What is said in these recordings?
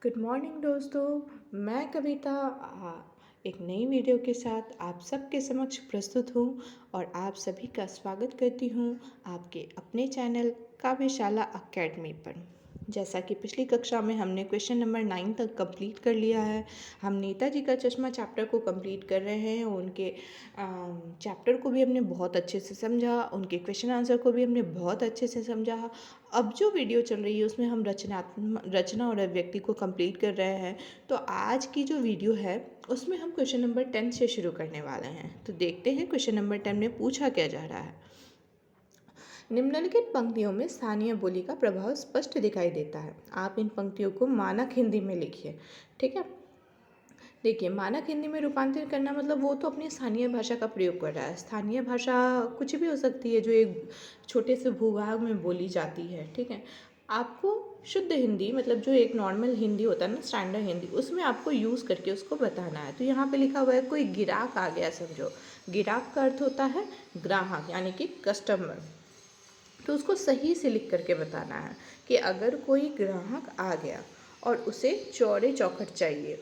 Good morning दोस्तों। मैं कविता एक नई वीडियो के साथ आप सबके समक्ष प्रस्तुत हूँ और आप सभी का स्वागत करती हूँ आपके अपने चैनल काव्यशाला अकेडमी पर। जैसा कि पिछली कक्षा में हमने क्वेश्चन नंबर 9 तक कंप्लीट कर लिया है। हम नेताजी का चश्मा चैप्टर को कंप्लीट कर रहे हैं। उनके चैप्टर को भी हमने बहुत अच्छे से समझा, उनके क्वेश्चन आंसर को भी हमने बहुत अच्छे से समझा। अब जो वीडियो चल रही है उसमें हम रचना और अभिव्यक्ति को कंप्लीट कर रहे हैं। तो आज की जो वीडियो है उसमें हम क्वेश्चन नंबर 10 से शुरू करने वाले हैं। तो देखते हैं क्वेश्चन नंबर 10 में पूछा क्या जा रहा है। निम्नलिखित पंक्तियों में स्थानीय बोली का प्रभाव स्पष्ट दिखाई देता है। आप इन पंक्तियों को मानक हिंदी में लिखिए। ठीक है, देखिए मानक हिंदी में रूपांतरित करना मतलब वो तो अपनी स्थानीय भाषा का प्रयोग कर रहा है। स्थानीय भाषा कुछ भी हो सकती है जो एक छोटे से भूभाग में बोली जाती है। ठीक है, आपको शुद्ध हिंदी मतलब जो एक नॉर्मल हिंदी होता है ना, स्टैंडर्ड हिंदी, उसमें आपको यूज़ करके उसको बताना है। तो यहाँ पे लिखा हुआ है कोई गिराक आ गया, समझो गिराक का अर्थ होता है ग्राहक यानी कि कस्टमर। तो उसको सही से लिख करके बताना है कि अगर कोई ग्राहक आ गया और उसे चौड़े चौखट चाहिए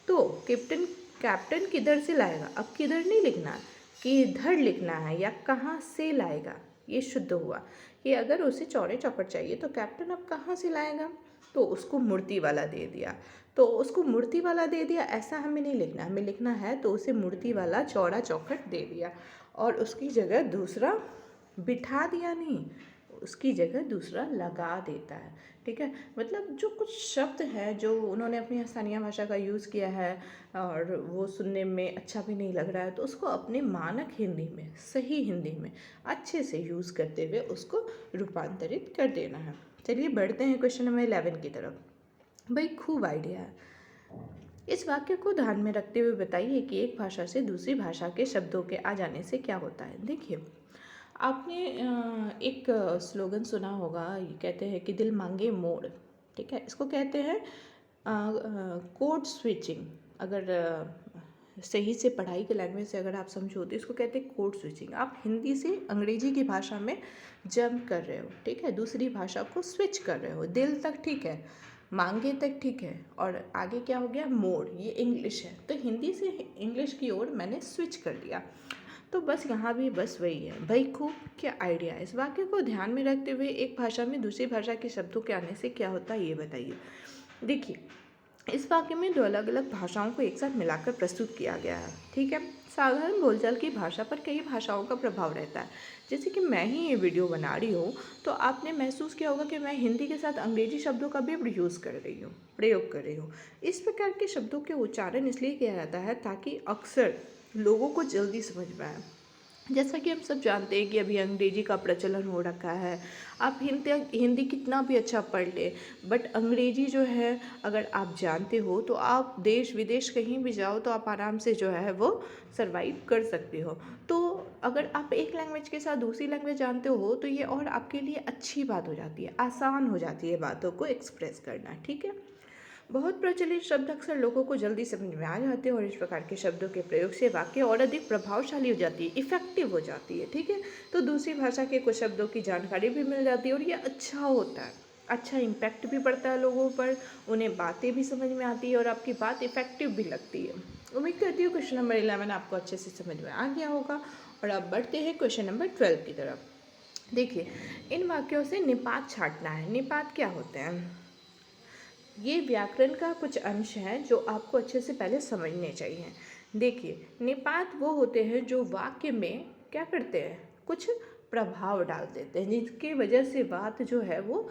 तो कैप्टन कैप्टन किधर से लाएगा। अब किधर नहीं लिखना है, किधर लिखना है या कहाँ से लाएगा। ये शुद्ध हुआ कि अगर उसे चौड़े चौखट चाहिए तो कैप्टन अब कहाँ से लाएगा। तो उसको मूर्ति वाला दे दिया, तो उसको मूर्ति वाला दे दिया ऐसा हमें नहीं लिखना। हमें लिखना है तो उसे मूर्ति वाला चौड़ा चौखट दे दिया और उसकी जगह दूसरा बिठा दिया नहीं, उसकी जगह दूसरा लगा देता है। ठीक है, मतलब जो कुछ शब्द है जो उन्होंने अपनी स्थानीय भाषा का यूज़ किया है और वो सुनने में अच्छा भी नहीं लग रहा है, तो उसको अपने मानक हिंदी में, सही हिंदी में अच्छे से यूज़ करते हुए उसको रूपांतरित कर देना है। चलिए बढ़ते हैं क्वेश्चन नंबर 11 की तरफ। भाई खूब आइडिया है। इस वाक्य को ध्यान में रखते हुए बताइए कि एक भाषा से दूसरी भाषा के शब्दों के आ जाने से क्या होता है। देखिए, आपने एक स्लोगन सुना होगा, ये कहते हैं कि दिल मांगे मोड़। ठीक है, इसको कहते हैं कोड स्विचिंग। अगर सही से पढ़ाई के लैंग्वेज से अगर आप समझो तो इसको कहते हैं कोड स्विचिंग। आप हिंदी से अंग्रेजी की भाषा में जंप कर रहे हो। ठीक है, दूसरी भाषा को स्विच कर रहे हो। दिल तक ठीक है, मांगे तक ठीक है, और आगे क्या हो गया, मोड़, ये इंग्लिश है। तो हिंदी से इंग्लिश की ओर मैंने स्विच कर दिया। तो बस यहाँ भी बस वही है। भाई खूब क्या आइडिया है। इस वाक्य को ध्यान में रखते हुए एक भाषा में दूसरी भाषा के शब्दों के आने से क्या होता है ये बताइए। देखिए, इस वाक्य में दो अलग अलग भाषाओं को एक साथ मिलाकर प्रस्तुत किया गया है। ठीक है, साधारण बोलचाल की भाषा पर कई भाषाओं का प्रभाव रहता है। जैसे कि मैं ही ये वीडियो बना रही हूँ तो आपने महसूस किया होगा कि मैं हिंदी के साथ अंग्रेजी शब्दों का भी प्रयोग कर रही हूँ। इस प्रकार के शब्दों के उच्चारण इसलिए किया जाता है ताकि अक्सर लोगों को जल्दी समझ में आए। जैसा कि हम सब जानते हैं कि अभी अंग्रेजी का प्रचलन हो रखा है। आप हिंदी कितना भी अच्छा पढ़ ले, बट अंग्रेजी जो है अगर आप जानते हो तो आप देश विदेश कहीं भी जाओ तो आप आराम से जो है वो सरवाइव कर सकते हो। तो अगर आप एक लैंग्वेज के साथ दूसरी लैंग्वेज जानते हो तो ये और आपके लिए अच्छी बात हो जाती है, आसान हो जाती है बातों को एक्सप्रेस करना। ठीक है, बहुत प्रचलित शब्द अक्सर लोगों को जल्दी समझ में आ जाते हैं और इस प्रकार के शब्दों के प्रयोग से वाक्य और अधिक प्रभावशाली हो जाती है, इफेक्टिव हो जाती है। ठीक है, तो दूसरी भाषा के कुछ शब्दों की जानकारी भी मिल जाती है और ये अच्छा होता है, अच्छा इम्पैक्ट भी पड़ता है लोगों पर, उन्हें बातें भी समझ में आती है और आपकी बात इफेक्टिव भी लगती है। उम्मीद करती हूँ क्वेश्चन नंबर 11 आपको अच्छे से समझ में आ गया होगा। और अब बढ़ते हैं क्वेश्चन नंबर 12 की तरफ। देखिए, इन वाक्यों से निपात छांटना है। निपात क्या होते हैं, ये व्याकरण का कुछ अंश हैं जो आपको अच्छे से पहले समझने चाहिए। देखिए, निपात वो होते हैं जो वाक्य में क्या करते हैं, कुछ प्रभाव डाल देते हैं जिसकी वजह से बात जो है वो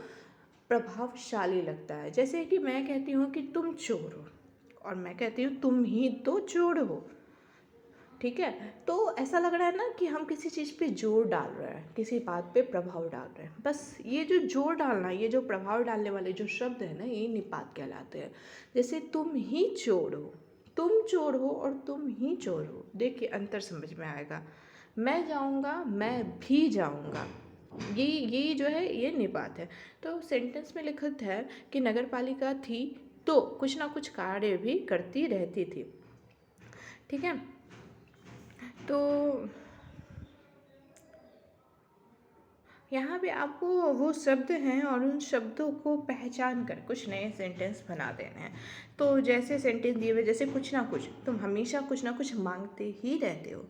प्रभावशाली लगता है। जैसे कि मैं कहती हूँ कि तुम चोर हो और मैं कहती हूँ तुम ही तो चोर हो। ठीक है, तो ऐसा लग रहा है ना कि हम किसी चीज़ पे जोर डाल रहे हैं, किसी बात पे प्रभाव डाल रहे हैं। बस ये जो जोर डालना, ये जो प्रभाव डालने वाले जो शब्द है ना, ये निपात कहलाते हैं। जैसे तुम ही चोर हो, तुम चोर हो और तुम ही चोर हो। देखिए अंतर समझ में आएगा। मैं जाऊंगा, मैं भी जाऊंगा, ये जो है ये निपात है। तो सेंटेंस में लिखित है कि नगर पालिका थी तो कुछ ना कुछ कार्य भी करती रहती थी। ठीक है, तो यहाँ पे आपको वो शब्द हैं और उन शब्दों को पहचान कर कुछ नए सेंटेंस बना देने हैं। तो जैसे सेंटेंस दिए हुए, जैसे कुछ ना कुछ, तुम हमेशा कुछ ना कुछ मांगते ही रहते हो।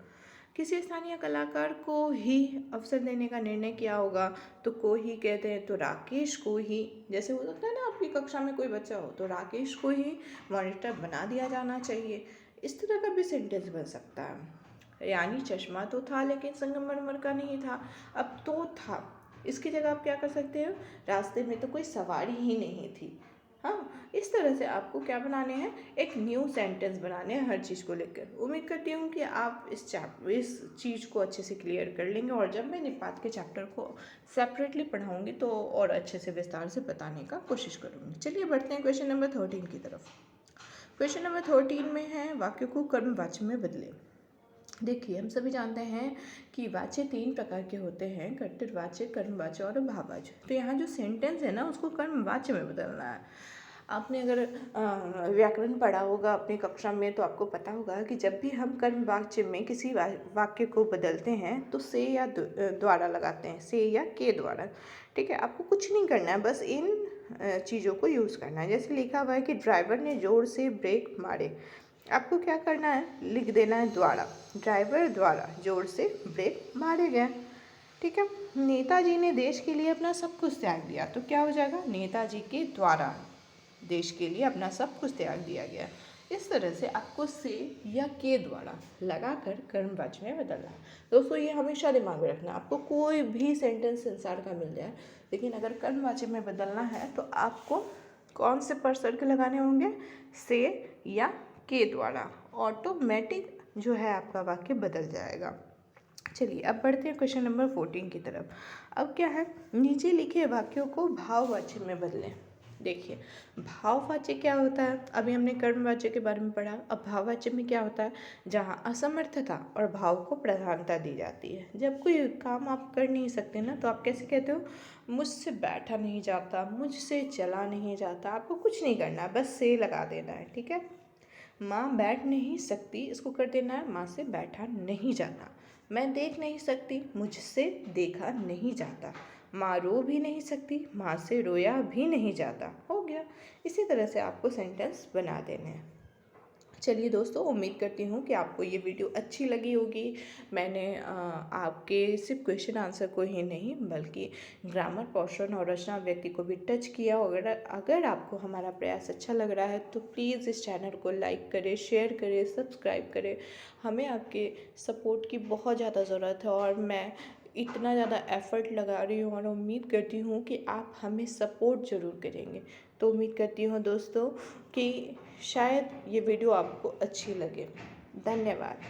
किसी स्थानीय कलाकार को ही अवसर देने का निर्णय किया होगा, तो को ही कहते हैं, तो राकेश को ही, जैसे हो सकता है ना आपकी कक्षा में कोई बच्चा हो तो राकेश को ही मॉनिटर बना दिया जाना चाहिए। इस तरह का भी सेंटेंस बन सकता है। यानी चश्मा तो था लेकिन संगमरमर का नहीं था, अब तो था। इसकी जगह आप क्या कर सकते हो, रास्ते में तो कोई सवारी ही नहीं थी। हाँ, इस तरह से आपको क्या बनाने हैं, एक न्यू सेंटेंस बनाने हैं हर चीज़ को लेकर। उम्मीद करती हूँ कि आप इस चीज़ को अच्छे से क्लियर कर लेंगे, और जब मैं निपात के चैप्टर को सेपरेटली पढ़ाऊँगी तो और अच्छे से विस्तार से बताने का कोशिश करूँगी। चलिए बढ़ते हैं क्वेश्चन नंबर 13 की तरफ। क्वेश्चन नंबर 13 में है, वाक्य को कर्मवाच्य में बदलें। देखिए, हम सभी जानते हैं कि वाच्य 3 प्रकार के होते हैं, कर्तृवाच्य, कर्मवाच्य और भाववाच्य। तो यहाँ जो सेंटेंस है ना, उसको कर्मवाच्य में बदलना है। आपने अगर व्याकरण पढ़ा होगा अपनी कक्षा में, तो आपको पता होगा कि जब भी हम कर्मवाच्य में किसी वाक्य को बदलते हैं तो से या द्वारा लगाते हैं, से या के द्वारा। ठीक है, आपको कुछ नहीं करना है, बस इन चीज़ों को यूज़ करना है। जैसे लिखा हुआ है कि ड्राइवर ने जोर से ब्रेक मारे, आपको क्या करना है, लिख देना है द्वारा, ड्राइवर द्वारा जोर से ब्रेक मारे गए। ठीक है, नेताजी ने देश के लिए अपना सब कुछ त्याग दिया, तो क्या हो जाएगा, नेताजी के द्वारा देश के लिए अपना सब कुछ त्याग दिया गया। इस तरह से आपको से या के द्वारा लगाकर कर्मवाच्य में बदलना है। दोस्तों, ये हमेशा दिमाग में रखना, आपको कोई भी सेंटेंस संसार का मिल जाए, लेकिन अगर कर्मवाच्य में बदलना है तो आपको कौन से परसर्ग लगाने होंगे, से या के द्वारा। ऑटोमेटिक जो है आपका वाक्य बदल जाएगा। चलिए अब बढ़ते हैं क्वेश्चन नंबर 14 की तरफ। अब क्या है, नीचे लिखे वाक्यों को भाववाच्य में बदलें। देखिए, भाववाच्य क्या होता है, अभी हमने कर्मवाच्य के बारे में पढ़ा। अब भाववाच्य में क्या होता है, जहाँ असमर्थता और भाव को प्रधानता दी जाती है। जब कोई काम आप कर नहीं सकते ना, तो आप कैसे कहते हो, मुझसे बैठा नहीं जाता, मुझसे चला नहीं जाता। आपको कुछ नहीं करना, बस से लगा देना है। ठीक है, माँ बैठ नहीं सकती, इसको कर देना है, माँ से बैठा नहीं जाता। मैं देख नहीं सकती, मुझसे देखा नहीं जाता। माँ रो भी नहीं सकती, माँ से रोया भी नहीं जाता। हो गया। इसी तरह से आपको सेंटेंस बना देने हैं। चलिए दोस्तों, उम्मीद करती हूँ कि आपको ये वीडियो अच्छी लगी होगी। मैंने आपके सिर्फ क्वेश्चन आंसर को ही नहीं, बल्कि ग्रामर, पोर्शन और रचना व्यक्ति को भी टच किया। अगर आपको हमारा प्रयास अच्छा लग रहा है तो प्लीज़ इस चैनल को लाइक करें, शेयर करें, सब्सक्राइब करें। हमें आपके सपोर्ट की बहुत ज़्यादा ज़रूरत है, और मैं इतना ज़्यादा एफ़र्ट लगा रही हूँ और उम्मीद करती हूँ कि आप हमें सपोर्ट ज़रूर करेंगे। तो उम्मीद करती हूँ दोस्तों कि शायद ये वीडियो आपको अच्छी लगे। धन्यवाद।